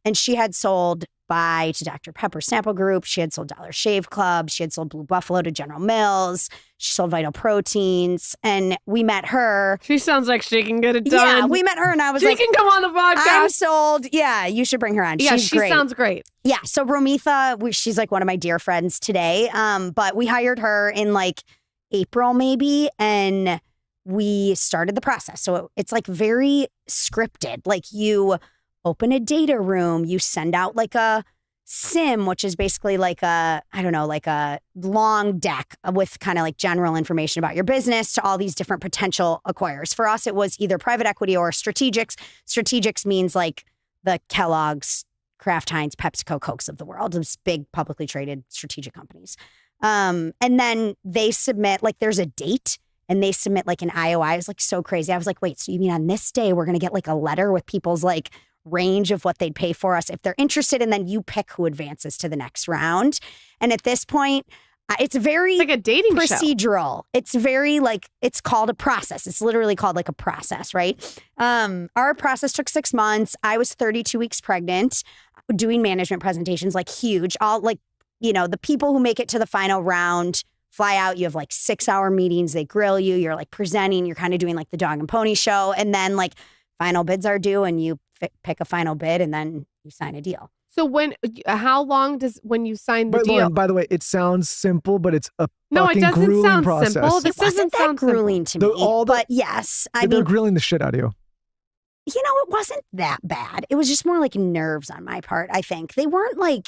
And she had sold Bai to Dr. Pepper Sample Group. She had sold Dollar Shave Club. She had sold Blue Buffalo to General Mills. She sold Vital Proteins. And we met her. She sounds like she can get it done. Yeah, we met her and I was she like, can come on the podcast. I'm sold. Yeah, you should bring her on. Yeah, She's she great. sounds great. Yeah, so Romitha, she's like one of my dear friends today. But we hired her in like April maybe, and we started the process. So it's like very scripted. Like you open a data room, you send out like a SIM, which is basically like a, I don't know, like a long deck with kind of like general information about your business to all these different potential acquirers. For us, it was either private equity or strategics. Strategics means like the Kellogg's, Kraft Heinz, PepsiCo, Cokes of the world, those big publicly traded strategic companies. And then they submit, like there's a date and they submit like an IOI. It was like so crazy. I was like, wait, so you mean on this day, we're going to get like a letter with people's like range of what they'd pay for us if they're interested, and then you pick who advances to the next round. And at this point, it's very like a dating procedural. show. It's very like, it's called a process. It's literally called like a process, right? Our process took 6 months. I was 32 weeks pregnant, doing management presentations, like huge. All like, you know, the people who make it to the final round fly out. You have like 6-hour meetings. They grill you. You're like presenting. You're kind of doing like the dog and pony show. And then like final bids are due and you pick a final bid and then you sign a deal. So how long does, when you sign the deal? Lauren, by the way, it sounds simple, but it's a no, fucking it doesn't grueling sound process. simple. This It wasn't doesn't that sound grueling simple. to me, but yes, I they're mean, grilling the shit out of you. you know, it wasn't that bad. It was just more like nerves on my part, I think. They weren't like,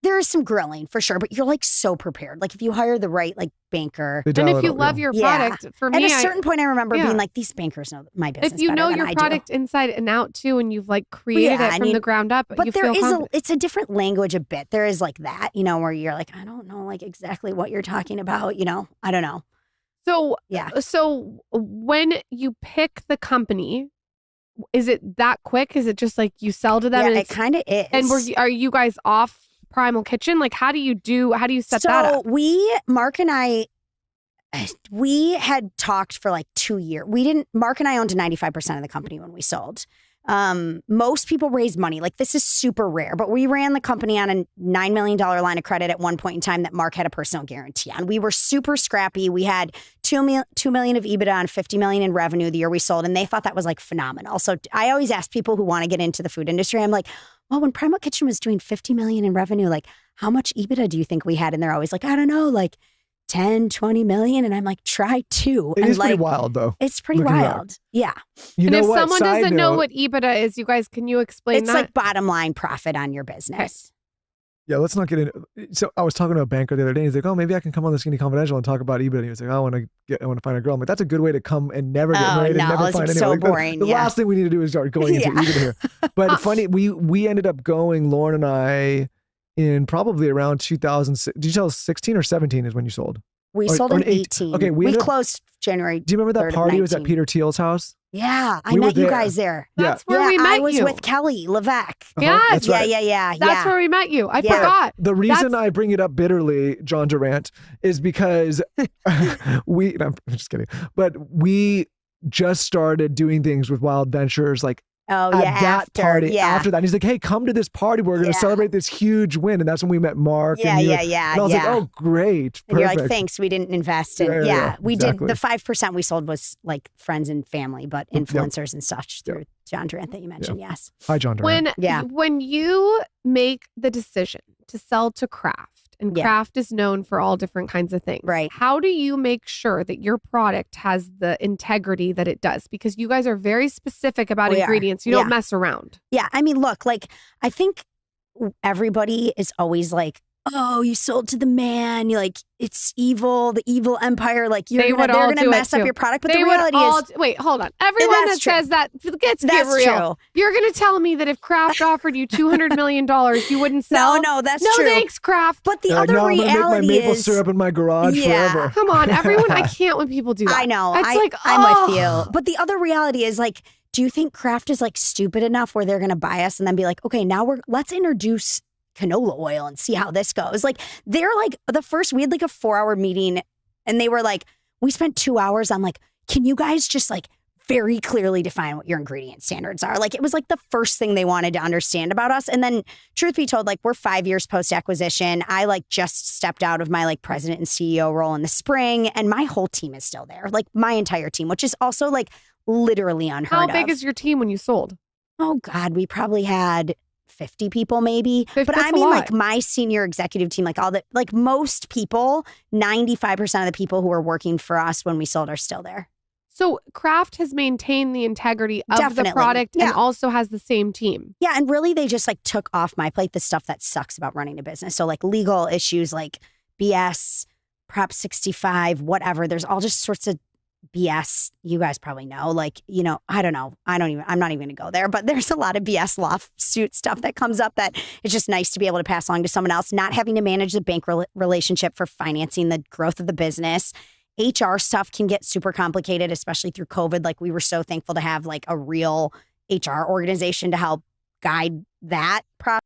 there is some grilling for sure, but you're like so prepared. Like if you hire the right like banker. And if you love your product, for me, at a certain point, I remember being like, these bankers know my business if you know better your than I product do. inside and out too, and you've like created it from the ground up, but you there feel is confident. it's a different language a bit. There is like that, you know, where you're like, I don't know like exactly what you're talking about, you know, I don't know. So yeah. So when you pick the company, is it that quick? Is it just like you sell to them? Yeah, and it kind of is. And are you guys off Primal Kitchen? Like, how do you set that up? So Mark and I, we had talked for like 2 years. Mark and I owned 95% of the company when we sold. Most people raise money. Like this is super rare, but we ran the company on a $9 million line of credit at one point in time that Mark had a personal guarantee on. We were super scrappy. We had $2 million of EBITDA on $50 million in revenue the year we sold. And they thought that was like phenomenal. So I always ask people who want to get into the food industry, I'm like, well, when Primal Kitchen was doing $50 million in revenue, like how much EBITDA do you think we had? And they're always like, I don't know, like 10, 20 million. And I'm like, try 2. It and is like, pretty wild though. It's pretty wild. Yeah. You and know if what? someone Side doesn't know note- what EBITDA is, you guys, can you explain It's that? like bottom line profit on your business. Yeah, let's not get into. So I was talking to a banker the other day. He's like, "Oh, maybe I can come on the Skinny Confidential and talk about EBITDA." And he was like, "I want to find a girl." I'm like, "That's a good way to come and never get married and never find anyone." so Like, boring. The last thing we need to do is start going into EBITDA here. But funny, we ended up going, Lauren and I, in probably around 2006. Did you tell us 16 or 17 is when you sold? We sold in 18. Okay, we closed January. Do you remember that 3rd party? Of It was at 19. Peter Thiel's house. Yeah, I We were met you there. guys there. That's where we met I was you. with Kelly Levesque. Yes. That's right. Yeah. That's where we met you. I forgot. The reason I bring it up bitterly, John Durant, is because I'm just kidding. But we just started doing things with Wild Ventures like at that party. Yeah. After that, and he's like, "Hey, come to this party. We're going to celebrate this huge win." And that's when we met Mark. Yeah. And I was like, "Oh, great. And you're Perfect." like, thanks, we didn't invest in. We exactly. did. The 5% we sold was like friends and family, but influencers and such through John Durant that you mentioned. Yes. Hi, John Durant. When you make the decision to sell to Kraft, and Kraft is known for all different kinds of things. Right. How do you make sure that your product has the integrity that it does? Because you guys are very specific about ingredients. You don't mess around. Yeah. I mean, look, like, I think everybody is always like, oh, you sold to the man. You're like, it's evil, the evil empire. Like, they're going to mess up your product. But the reality is, wait, hold on. Everyone that says that, let's get real. True. You're going to tell me that if Kraft offered you $200 million, you wouldn't sell? No, that's true. true. No, thanks, Kraft. But the other reality I'm gonna make my maple syrup in my garage forever. Come on, everyone. I can't when people do that. I know. It's I'm with you. But the other reality is like, do you think Kraft is like stupid enough where they're going to buy us and then be like, okay, now let's introduce canola oil and see how this goes. Like they're like we had like a 4-hour meeting and they were like, we spent 2 hours. I'm like, can you guys just like very clearly define what your ingredient standards are. Like, it was like the first thing they wanted to understand about us. And then truth be told, like, we're 5 years post acquisition. I like just stepped out of my like president and CEO role in the spring, and my whole team is still there. Like, my entire team, which is also like literally unheard of. How big is your team when you sold? Oh God, we probably had 50 people maybe. But I mean, like, my senior executive team, like all the, like most people, 95% of the people who were working for us when we sold are still there. So Kraft has maintained the integrity of the product and also has the same team. Yeah. And really, they just like took off my plate the stuff that sucks about running a business. So like legal issues like BS, Prop 65, whatever. There's all just sorts of BS. You guys probably know, like, you know, I don't know. I'm not even going to go there, but there's a lot of BS lawsuit stuff that comes up that it's just nice to be able to pass along to someone else, not having to manage the bank relationship for financing the growth of the business. HR stuff can get super complicated, especially through COVID. Like, we were so thankful to have like a real HR organization to help guide that process.